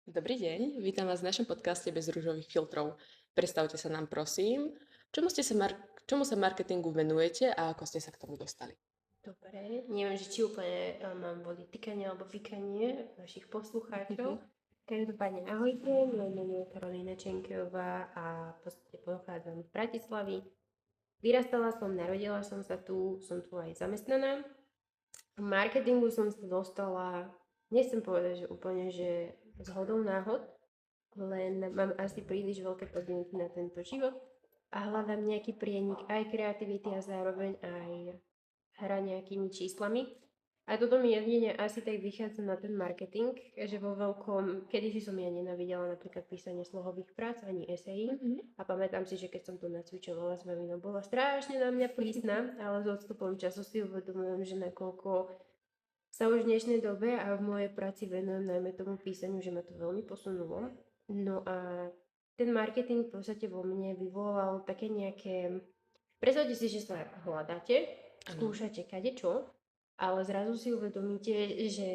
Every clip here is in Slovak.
Dobrý deň, vítam vás v našom podcaste bez rúžových filtrov. Predstavte sa nám prosím, čomu sa marketingu venujete a ako ste sa k tomu dostali? Dobre, neviem, že či úplne mám voliť tykanie alebo vykanie našich poslucháčov. Každopádne ahojte, moje meno je Karolína Čenkeová a v podstate pochádzam z Bratislavy. Vyrastala som, narodila som sa tu, som tu aj zamestnaná. V marketingu som sa dostala, nechcem povedať, že úplne, že zhodou náhod, len mám asi príliš veľké podmienky na tento život a hľadám nejaký prienik aj kreativity a zároveň aj hra nejakými číslami. A toto mi jedine asi tak vychádza na ten marketing, že vo veľkom, kedysi som ja nenávidela napríklad písanie slohových prác ani esejí a pamätám si, že keď som to nacvičovala s maminou, bola strašne na mňa prísna, ale s odstupom času si uvedomujem, že nakoľko sa už v dnešnej dobe a v mojej práci venujem najmä tomu písaniu, že ma to veľmi posunulo. No a ten marketing v podstate vo mne vyvolal také nejaké. Predstavte si, že sa hľadáte, Áno. skúšate kadečo, ale zrazu si uvedomíte, že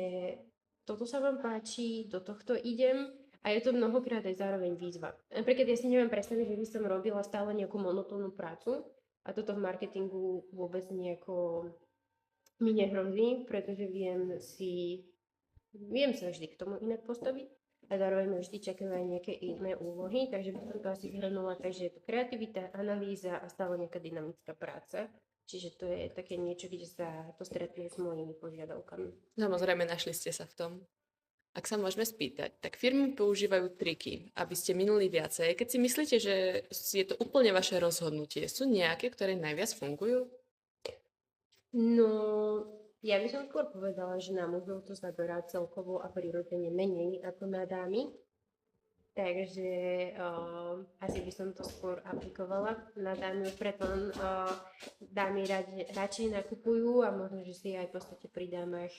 toto sa vám páči, do tohto idem a je to mnohokrát aj zároveň výzva. Napríklad ja si neviem predstaviť, že by som robila stále nejakú monotónnu prácu a toto v marketingu vôbec nejako mi nehrozí, pretože viem sa vždy k tomu inak postaviť a zároveň ma vždy čakajú aj nejaké iné úlohy, takže by som to asi zhrnula, takže je to kreativita, analýza a stále nejaká dynamická práca. Čiže to je také niečo, kde sa to stretne s mojimi požiadavkami. Samozrejme, našli ste sa v tom. Ak sa môžeme spýtať, tak firmy používajú triky, aby ste minuli viacej. Keď si myslíte, že je to úplne vaše rozhodnutie, sú nejaké, ktoré najviac fungujú? No, ja by som skôr povedala, že na mužov to zaberá celkovo a prirodzene menej ako na dámy. Takže asi by som to skôr aplikovala na dámy, preto dámy radšej nakupujú a možno, že si aj v podstate pri dámach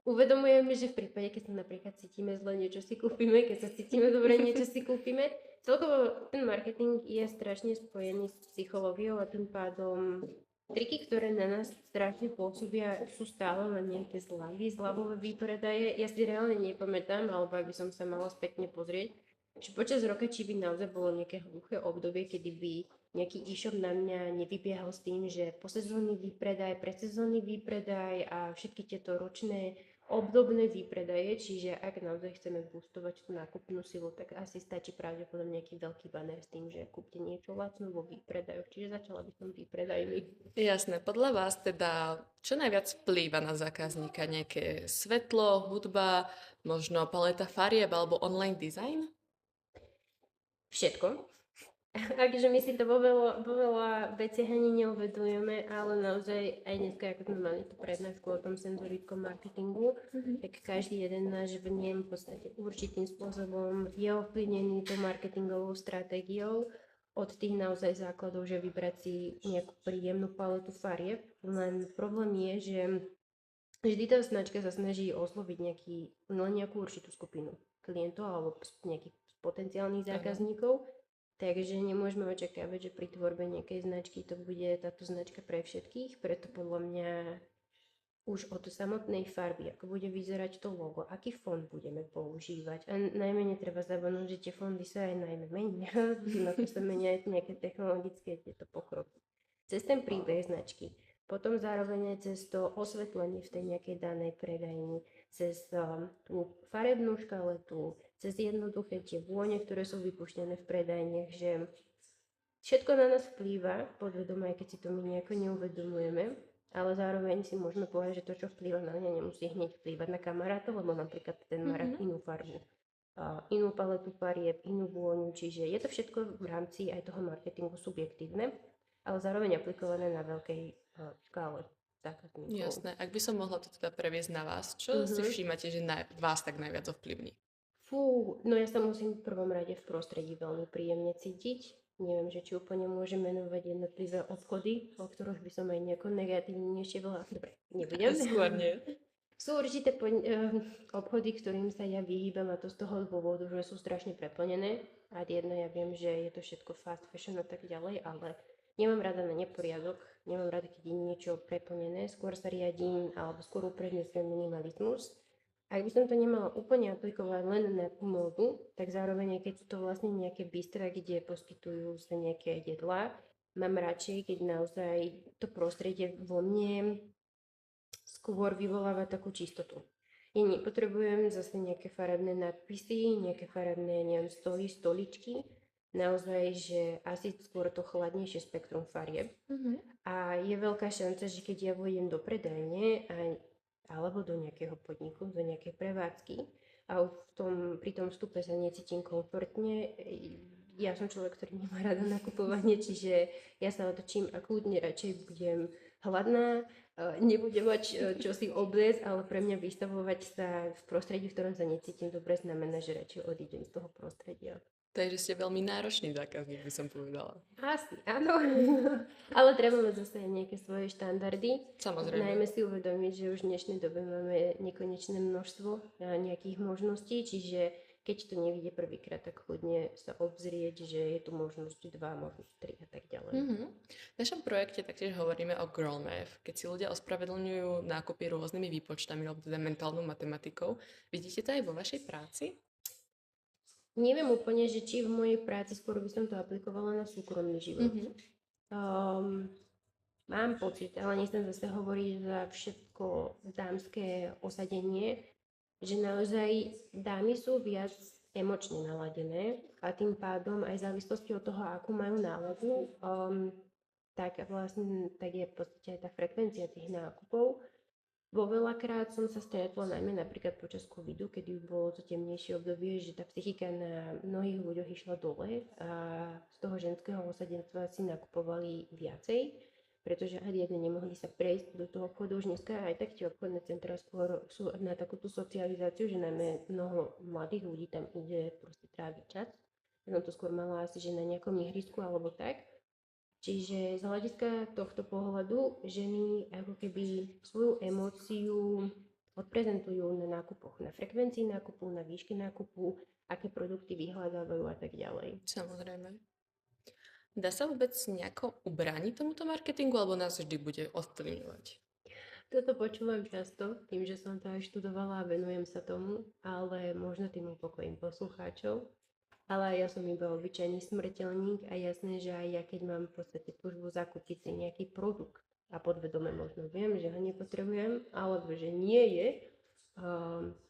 uvedomujeme, že v prípade, keď sa napríklad cítime zle, niečo si kúpime, keď sa cítime dobre, niečo si kúpime. Celkovo ten marketing je strašne spojený s psychológiou a tým pádom triky, ktoré na nás strašne pôsobia, sú stále len nejaké zľavové výpredaje. Ja si reálne nepamätám, alebo ak by som sa mala spätne pozrieť, že počas roka, či by naozaj bolo nejaké hluché obdobie, kedy by nejaký e-shop na mňa nevybiehal s tým, že posezónny výpredaj, predsezónny výpredaj a všetky tieto ročné obdobné výpredaje, čiže ak naozaj chceme boostovať tú nákupnú silu, tak asi stačí pravdepodobne nejaký veľký banner s tým, že kúpte niečo lacno vo výpredajoch, čiže začala by som výpredajmi. Jasné, podľa vás teda, čo najviac vplýva na zákazníka? Nejaké svetlo, hudba, možno paleta farieb alebo online design? Všetko. Takže my si to vo veľa veciach ani neuvedujeme, ale naozaj aj dneska, ako sme mali tú prednášku o tom senzorickom marketingu, tak každý jeden náš vnem v podstate určitým spôsobom je ovplyvnený tou marketingovou stratégiou od tých naozaj základov, že vybrať si nejakú príjemnú paletu farieb. Len problém je, že vždy tá značka sa snaží osloviť len nejakú určitú skupinu klientov alebo nejakých potenciálnych Áno. zákazníkov. Takže nemôžeme očakávať, že pri tvorbe nejakej značky to bude táto značka pre všetkých, preto podľa mňa už od samotnej farby, ako bude vyzerať to logo, aký fond budeme používať. A najmä netreba zabudnúť, že tie fondy sa aj najmä menia, tým ako sa menia aj nejaké technologické tieto pokroky. Cez ten príbeh značky, potom zároveň aj cez to osvetlenie v tej nejakej danej predajni, cez tú farebnú škaletu, cez jednoduché tie vône, ktoré sú vypuštené v predajniach, že všetko na nás vplýva, podvedome, aj keď si to my nejako neuvedomujeme, ale zároveň si môžeme povedať, že to, čo vplýva na mňa, nemusí hneď vplývať na kamarátov, lebo napríklad ten má rád inú farbu, inú paletu farieb, inú vôňu, čiže je to všetko v rámci aj toho marketingu subjektívne, ale zároveň aplikované na veľkej škále zákazníkov. Jasné. Ak by som mohla to teda previesť na vás, čo si Mhm. všímate, že vás tak najviac ovplyvní? Fú, no ja sa musím v prvom rade v prostredí veľmi príjemne cítiť. Neviem, že či úplne môžem menovať jednotlivé obchody, o ktorých by som aj nejako negatívnejšie bola. Dobre, nebudem. Skôr nie. Sú určité obchody, ktorým sa ja vyhýbam a to z toho dôvodu, že sú strašne preplnené. A jedno ja viem, že je to všetko fast fashion a tak ďalej, ale nemám rada na neporiadok, nemám rada, keď je niečo preplnené. Skôr sa riadím, alebo skôr uprednostňujem minimalizmus. ak by som to nemala úplne aplikovať len na tú módu, tak zároveň, aj keď sú to vlastne nejaké bistrá, kde poskytujú sa nejaké jedlá, mám radšej, keď naozaj to prostredie vo mne skôr vyvoláva takú čistotu. Ja nepotrebujem zase nejaké farebné nadpisy, nejaké farebné, neviem, stoly, stoličky. Naozaj, že asi skôr to chladnejšie spektrum farieb. A je veľká šanca, že keď ja vôjdem do predajne alebo do nejakého podniku, do nejakej prevádzky a pri tom vstupe sa necítim komfortne, ja som človek, ktorý nemá rada nakupovanie, čiže ja sa otočím a kľudne radšej budem hladná, nebudem mať čo si obliecť, ale pre mňa vystavovať sa v prostredí, v ktorom sa necítim dobre, znamená, že radšej odídem z toho prostredia. Takže ste veľmi náročný zákazník, by som povedala. Asi, áno. Ale treba mať zase aj nejaké svoje štandardy. Samozrejme. Najmä si uvedomiť, že už v dnešnej dobe máme nekonečné množstvo nejakých možností, čiže keď to nevidie prvýkrát, tak chudne sa obzrieť, že je tu možnosť 2, možnosť 3 a tak ďalej. V našom projekte taktiež hovoríme o Girl Math, keď si ľudia ospravedlňujú nákupy rôznymi výpočtami alebo teda mentálnou matematikou. Vidíte to aj vo vašej práci? Neviem úplne, že či v mojej práci skôr by som to aplikovala na súkromný život. Mám pocit, ale nechcem zase hovoriť za všetko dámske osadenie, že naozaj dámy sú viac emočne naladené a tým pádom aj v závislosti od toho, akú majú náladu, tak vlastne tak je v podstate aj tá frekvencia tých nákupov. Vo veľakrát som sa stretla najmä napríklad počas covidu, kedy bolo to temnejšie obdobie, že tá psychika na mnohých ľuďoch išla dole a z toho ženského osadenstva si nakupovali viacej, pretože riadne nemohli sa prejsť do toho obchodu. Už dneska aj tak tie obchodné centrá skôr sú na takúto socializáciu, že najmä mnoho mladých ľudí tam ide proste tráviť čas. Ja som to skôr mala asi, že na nejakom ihrisku alebo tak. Čiže z hľadiska tohto pohľadu ženy ako keby svoju emóciu odprezentujú na nákupoch, na frekvencii nákupu, na výške nákupu, aké produkty vyhľadávajú a tak ďalej. Samozrejme. Dá sa vôbec nejako ubrániť tomuto marketingu, alebo nás vždy bude ovplyvňovať? Toto počúvam často, tým, že som to aj študovala a venujem sa tomu, ale možno tým upokojím poslucháčov. Ale ja som iba obyčajný smrteľník a jasné, že aj ja keď mám v podstate túžbu zakúpiť si nejaký produkt a podvedome možno viem, že ho nepotrebujem, alebo že nie je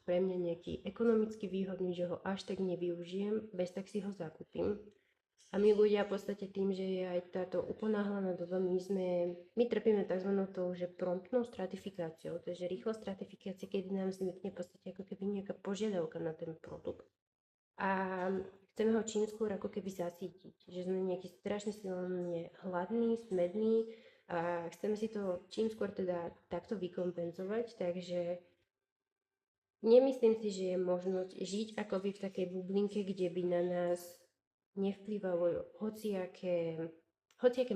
pre mňa nejaký ekonomicky výhodný, že ho až tak nevyužijem, bez tak si ho zakúpim. A my ľudia v podstate tým, že je aj táto uponáhlaná doba, my trpíme tzv. Tou, že promptnou stratifikáciou, to je rýchla stratifikácia, keď nám vznikne v podstate ako keby nejaká požiadavka na ten produkt. A chceme ho čím skôr ako keby zasítiť, že sme nejaký strašne silne hladný, smedný a chceme si to čím skôr teda takto vykompenzovať, takže nemyslím si, že je možnosť žiť akoby v takej bublinke, kde by na nás nevplyvalo hociaké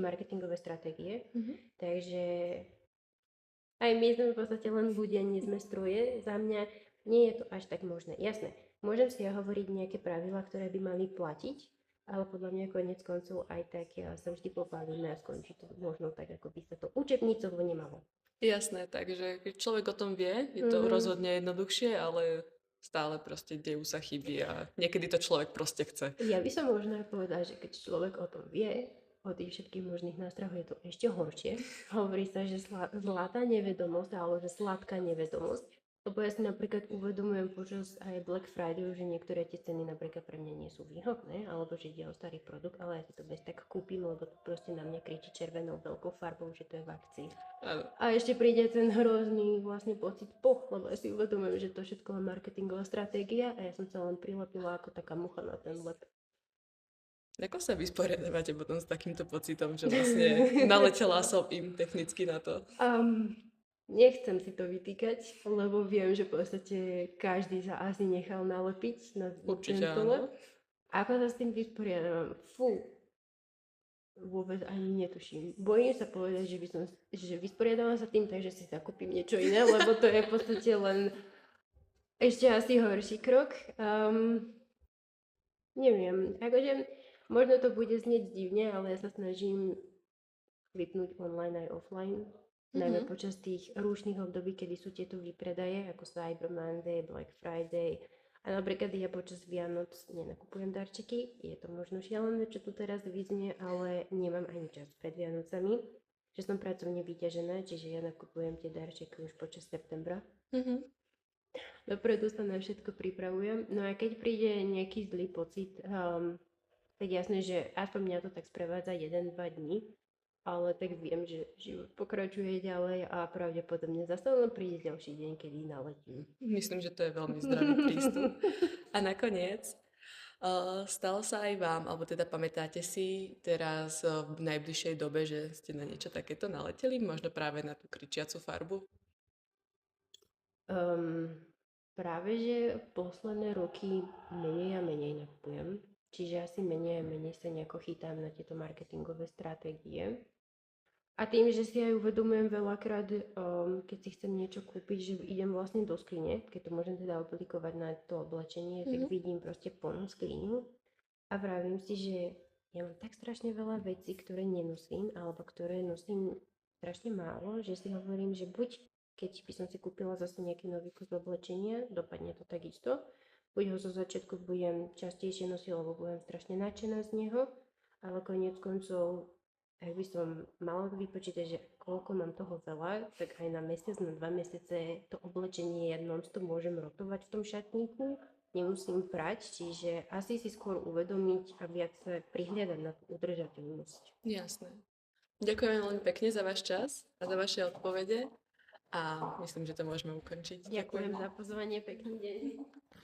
marketingové stratégie, takže aj my sme v podstate len ľudia, nie sme stroje. Za mňa nie je to až tak možné. Jasné, môžem si ja hovoriť nejaké pravidlá, ktoré by mali platiť, ale podľa mňa konec koncov aj tak sa vždy popálime a skončí to možno tak, ako by sa to učebnicovo nemalo. Jasné, takže keď človek o tom vie, je to rozhodne jednoduchšie, ale stále proste dejú sa chyby a niekedy to človek proste chce. Ja by som možno povedala, že keď človek o tom vie, o tých všetkých možných nástrojoch, je to ešte horšie. Hovorí sa, že zlatá nevedomosť alebo že sladká nevedomosť. Lebo ja si napríklad uvedomujem počas aj Black Friday, že niektoré tie ceny napríklad pre mňa nie sú výhodné, alebo že ide o starý produkt, ale ja si to bez tak kúpim, lebo to proste na mňa kričí červenou veľkou farbou, že to je v akcii. A ešte príde ten hrozný vlastne pocit lebo ja si uvedomujem, že to všetko je marketingová stratégia a ja som sa len prilepila ako taká mucha na ten lep. Ako sa vysporiadávate potom s takýmto pocitom, že vlastne naletela som im technicky na to? Nechcem si to vytýkať, lebo viem, že v podstate každý sa asi nechal nalepiť na tento lep. Ako sa s tým vysporiadávam? Vôbec ani netuším. Bojím sa povedať, že vysporiadávam sa tým, takže si zakúpim niečo iné, lebo to je v podstate len ešte asi horší krok. Neviem, akože možno to bude znieť divne, ale ja sa snažím vypnúť online aj offline. najmä Mhm. počas tých rúšnych období, kedy sú tieto výpredaje, ako Cyber Monday, Black Friday. A napríklad ja počas Vianoc nenakupujem darčeky, je to možno šialené, čo tu teraz vyznie, ale nemám ani čas pred Vianocami, že som pracovne vyťažená, čiže ja nakupujem tie darčeky už počas septembra. Mhm. Dopredu sa na všetko pripravujem. No a keď príde nejaký zlý pocit, tak jasné, že aspoň mňa to tak sprevádza 1-2 dní, ale tak viem, že život pokračuje ďalej a pravdepodobne zase len príde ďalší deň, kedy naletím. Myslím, že to je veľmi zdravý prístup. A nakoniec, stalo sa aj vám, alebo teda pamätáte si teraz v najbližšej dobe, že ste na niečo takéto naleteli? Možno práve na tú kričiacu farbu? Um, Práve, že posledné roky menej a menej nakupujem. Čiže asi menej a menej sa nejako chytám na tieto marketingové stratégie. A tým, že si aj uvedomujem veľakrát, keď si chcem niečo kúpiť, že idem vlastne do skrine, keď to môžem teda aplikovať na to oblečenie, tak Mhm. vidím proste plnú skriňu a vravím si, že ja mám tak strašne veľa vecí, ktoré nenosím, alebo ktoré nosím strašne málo, že si hovorím, že buď keď by som si kúpila zase nejaký nový kus oblečenia, dopadne to takisto, buď ho zo začiatku budem častejšie nosiť, lebo budem strašne nadšená z neho, ale koniec koncov, ak by som mala vypočítať, že koľko mám toho veľa, tak aj na mesiac, na 2 mesiace to oblečenie ja non-stop môžem rotovať v tom šatníku, nemusím prať, čiže asi si skôr uvedomiť a viac sa prihliadať na tú udržateľnosť. Jasné. Ďakujem veľmi pekne za váš čas a za vaše odpovede a myslím, že to môžeme ukončiť. Ďakujem za pozvanie, pekný deň.